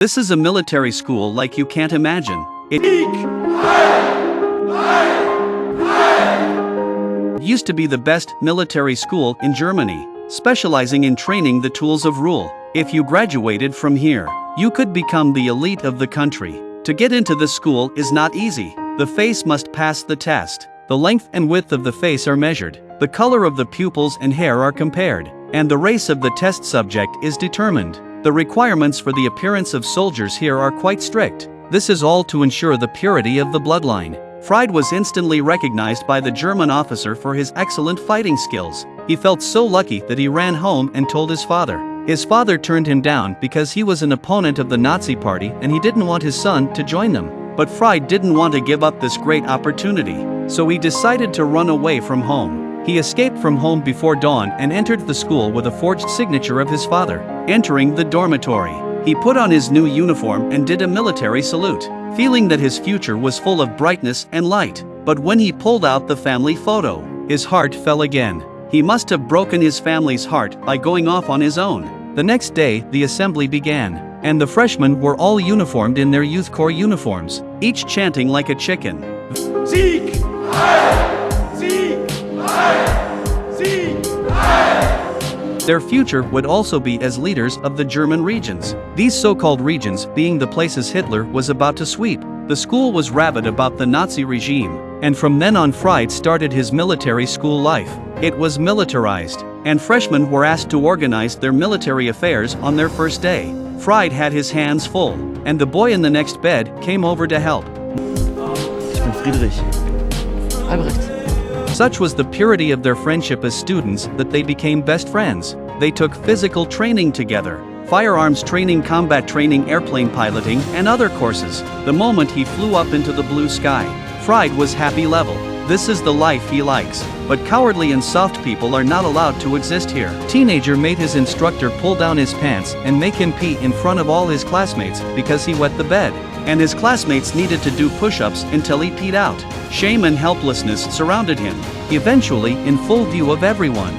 This is a military school like you can't imagine. It used to be the best military school in Germany, specializing in training the tools of rule. If you graduated from here, you could become the elite of the country. To get into this school is not easy. The face must pass the test. The length and width of the face are measured. The color of the pupils and hair are compared, and the race of the test subject is determined. The requirements for the appearance of soldiers here are quite strict. This is all to ensure the purity of the bloodline. Fried was instantly recognized by the German officer for his excellent fighting skills. He felt so lucky that he ran home and told his father. His father turned him down because he was an opponent of the Nazi party and he didn't want his son to join them. But Fried didn't want to give up this great opportunity, so he decided to run away from home. He escaped from home before dawn and entered the school with a forged signature of his father. Entering the dormitory, he put on his new uniform and did a military salute, feeling that his future was full of brightness and light. But when he pulled out the family photo, his heart fell again. He must have broken his family's heart by going off on his own. The next day, the assembly began, and the freshmen were all uniformed in their youth corps uniforms, each chanting like a chicken. Sieg! Heil! Sieg! Heil! Sieg! Heil! Their future would also be as leaders of the German regions. These so-called regions being the places Hitler was about to sweep. The school was rabid about the Nazi regime, and from then on Fried started his military school life. It was militarized, and freshmen were asked to organize their military affairs on their first day. Fried had his hands full, and the boy in the next bed came over to help. Ich bin Friedrich. Albrecht. Such was the purity of their friendship as students that they became best friends. They took physical training together, firearms training, combat training, airplane piloting, and other courses. The moment he flew up into the blue sky, Fried was happy level. This is the life he likes. But cowardly and soft people are not allowed to exist here. Teenager made his instructor pull down his pants and make him pee in front of all his classmates because he wet the bed. And his classmates needed to do push-ups until he peed out. Shame and helplessness surrounded him, eventually in full view of everyone.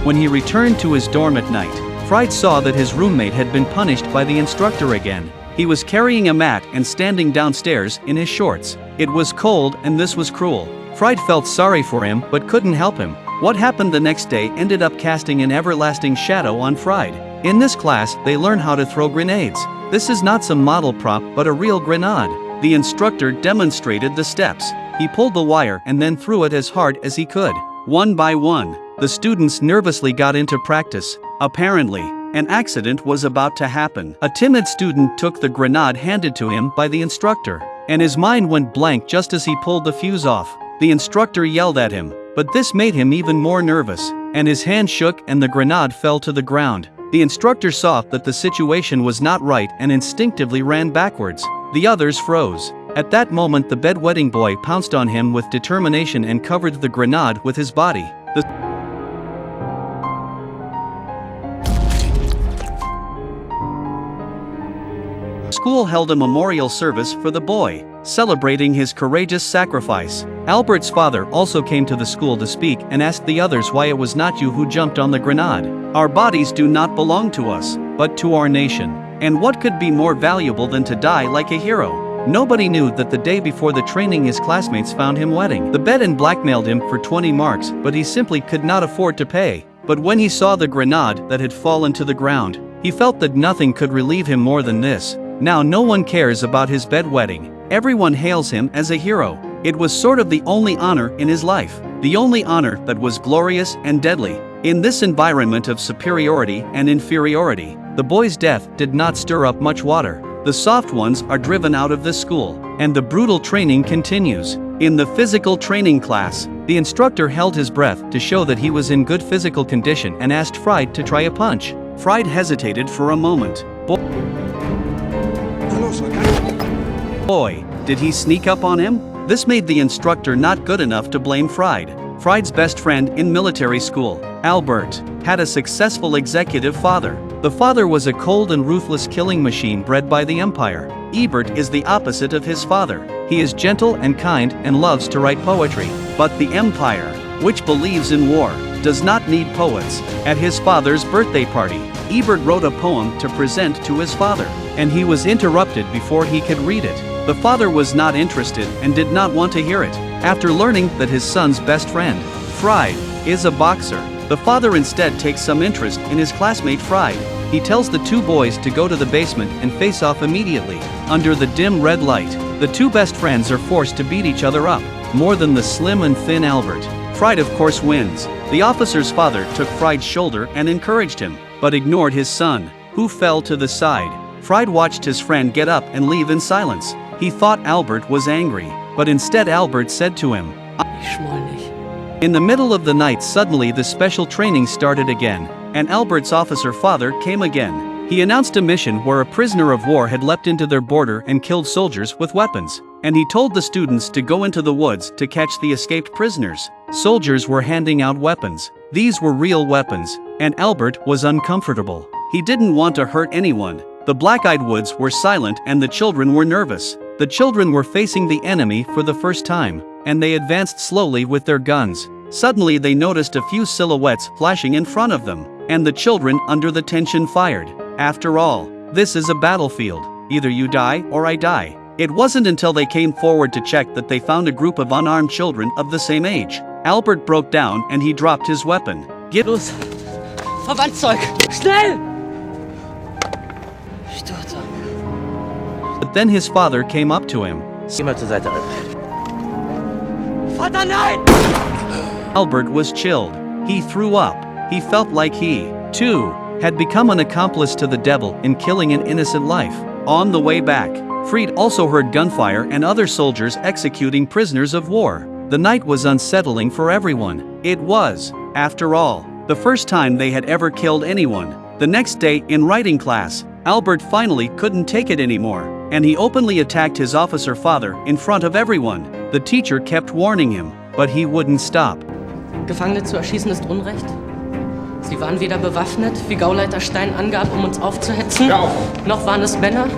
When he returned to his dorm at night, Fried saw that his roommate had been punished by the instructor again. He was carrying a mat and standing downstairs in his shorts. It was cold and this was cruel. Fried felt sorry for him but couldn't help him. What happened the next day ended up casting an everlasting shadow on Fried. In this class, they learn how to throw grenades. This is not some model prop but a real grenade. The instructor demonstrated the steps. He pulled the wire and then threw it as hard as he could. One by one, the students nervously got into practice. Apparently, an accident was about to happen. A timid student took the grenade handed to him by the instructor, and his mind went blank just as he pulled the fuse off. The instructor yelled at him, but this made him even more nervous, and his hand shook and the grenade fell to the ground. The instructor saw that the situation was not right and instinctively ran backwards. The others froze. At that moment, the bedwetting boy pounced on him with determination and covered the grenade with his body. The school held a memorial service for the boy, celebrating his courageous sacrifice. Albert's father also came to the school to speak and asked the others why it was not you who jumped on the grenade. Our bodies do not belong to us, but to our nation. And what could be more valuable than to die like a hero? Nobody knew that the day before the training his classmates found him wetting the bed and blackmailed him for 20 marks, but he simply could not afford to pay. But when he saw the grenade that had fallen to the ground, he felt that nothing could relieve him more than this. Now no one cares about his bedwetting. Everyone hails him as a hero. It was sort of the only honor in his life. The only honor that was glorious and deadly. In this environment of superiority and inferiority, the boy's death did not stir up much water. The soft ones are driven out of this school, and the brutal training continues. In the physical training class, the instructor held his breath to show that he was in good physical condition and asked Fried to try a punch. Fried hesitated for a moment. Boy, did he sneak up on him? This made the instructor not good enough to blame Fried. Fried's best friend in military school, Albert, had a successful executive father. The father was a cold and ruthless killing machine bred by the empire. Ebert is the opposite of his father. He is gentle and kind and loves to write poetry. But the empire, which believes in war, does not need poets. At his father's birthday party, Ebert wrote a poem to present to his father, and he was interrupted before he could read it. The father was not interested and did not want to hear it. After learning that his son's best friend, Fried, is a boxer, the father instead takes some interest in his classmate Fried. He tells the two boys to go to the basement and face off immediately. Under the dim red light, the two best friends are forced to beat each other up, more than the slim and thin Albert. Fried of course wins. The officer's father took Fried's shoulder and encouraged him, but ignored his son, who fell to the side. Fried watched his friend get up and leave in silence. He thought Albert was angry, but instead Albert said to him, Ich schmoll nicht. In the middle of the night suddenly the special training started again, and Albert's officer father came again. He announced a mission where a prisoner of war had leapt into their border and killed soldiers with weapons, and he told the students to go into the woods to catch the escaped prisoners. Soldiers were handing out weapons. These were real weapons, and Albert was uncomfortable. He didn't want to hurt anyone. The black-eyed woods were silent and the children were nervous. The children were facing the enemy for the first time, and they advanced slowly with their guns. Suddenly they noticed a few silhouettes flashing in front of them, and the children under the tension fired. After all, this is a battlefield. Either you die or I die. It wasn't until they came forward to check that they found a group of unarmed children of the same age. Albert broke down and he dropped his weapon. Get Los! Verbandszeug! Schnell! Stürze. But then his father came up to him. Geh mal zur Seite, Albert. Vater, nein! Albert was chilled. He threw up. He felt like he, too, had become an accomplice to the devil in killing an innocent life. On the way back, Fried also heard gunfire and other soldiers executing prisoners of war. The night was unsettling for everyone. It was, after all, the first time they had ever killed anyone. The next day, in writing class, Albert finally couldn't take it anymore, and he openly attacked his officer father in front of everyone. The teacher kept warning him, but he wouldn't stop. Gefangene zu erschießen ist Unrecht. Sie waren weder bewaffnet, wie Gauleiter Stein angab, um uns aufzuhetzen, noch waren es Männer,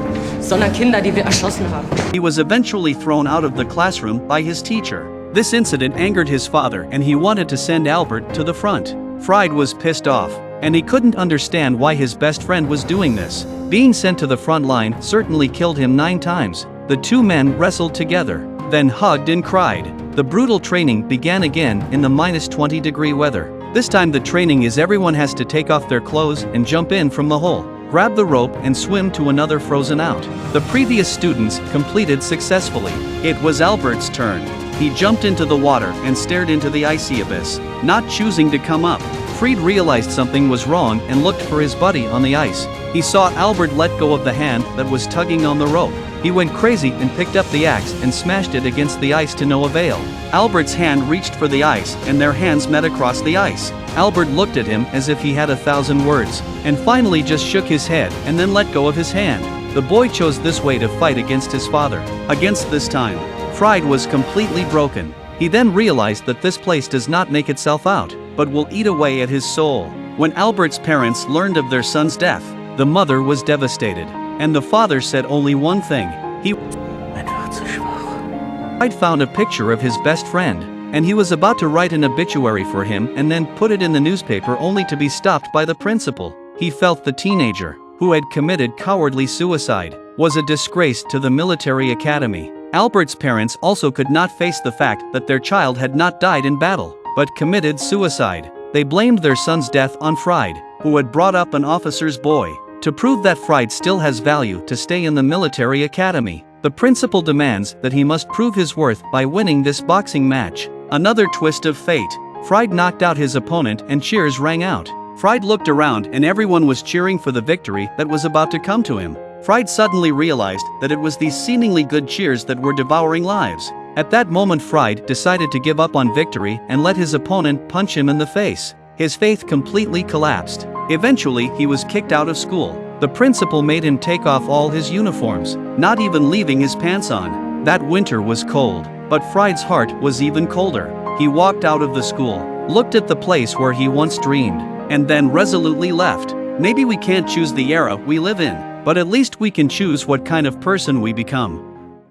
sondern Kinder, die wir erschossen haben. He was eventually thrown out of the classroom by his teacher. This incident angered his father and he wanted to send Albert to the front. Fried was pissed off, and he couldn't understand why his best friend was doing this. Being sent to the front line certainly killed him 9 times. The two men wrestled together, then hugged and cried. The brutal training began again in the -20-degree weather. This time the training is everyone has to take off their clothes and jump in from the hole, grab the rope and swim to another frozen out. The previous students completed successfully. It was Albert's turn. He jumped into the water and stared into the icy abyss, not choosing to come up. Fried realized something was wrong and looked for his buddy on the ice. He saw Albert let go of the hand that was tugging on the rope. He went crazy and picked up the axe and smashed it against the ice to no avail. Albert's hand reached for the ice and their hands met across the ice. Albert looked at him as if he had 1,000 words, and finally just shook his head and then let go of his hand. The boy chose this way to fight against his father. Against this time, Fried was completely broken. He then realized that this place does not make itself out, but will eat away at his soul. When Albert's parents learned of their son's death, the mother was devastated, and the father said only one thing. Einfach zu schwach. Fried found a picture of his best friend, and he was about to write an obituary for him and then put it in the newspaper only to be stopped by the principal. He felt the teenager, who had committed cowardly suicide, was a disgrace to the military academy. Albert's parents also could not face the fact that their child had not died in battle, but committed suicide. They blamed their son's death on Fried, who had brought up an officer's boy. To prove that Fried still has value to stay in the military academy, the principal demands that he must prove his worth by winning this boxing match. Another twist of fate. Fried knocked out his opponent and cheers rang out. Fried looked around and everyone was cheering for the victory that was about to come to him. Fried suddenly realized that it was these seemingly good cheers that were devouring lives. At that moment Fried decided to give up on victory and let his opponent punch him in the face. His faith completely collapsed. Eventually he was kicked out of school. The principal made him take off all his uniforms, not even leaving his pants on. That winter was cold, but Fried's heart was even colder. He walked out of the school, looked at the place where he once dreamed, and then resolutely left. Maybe we can't choose the era we live in, but at least we can choose what kind of person we become.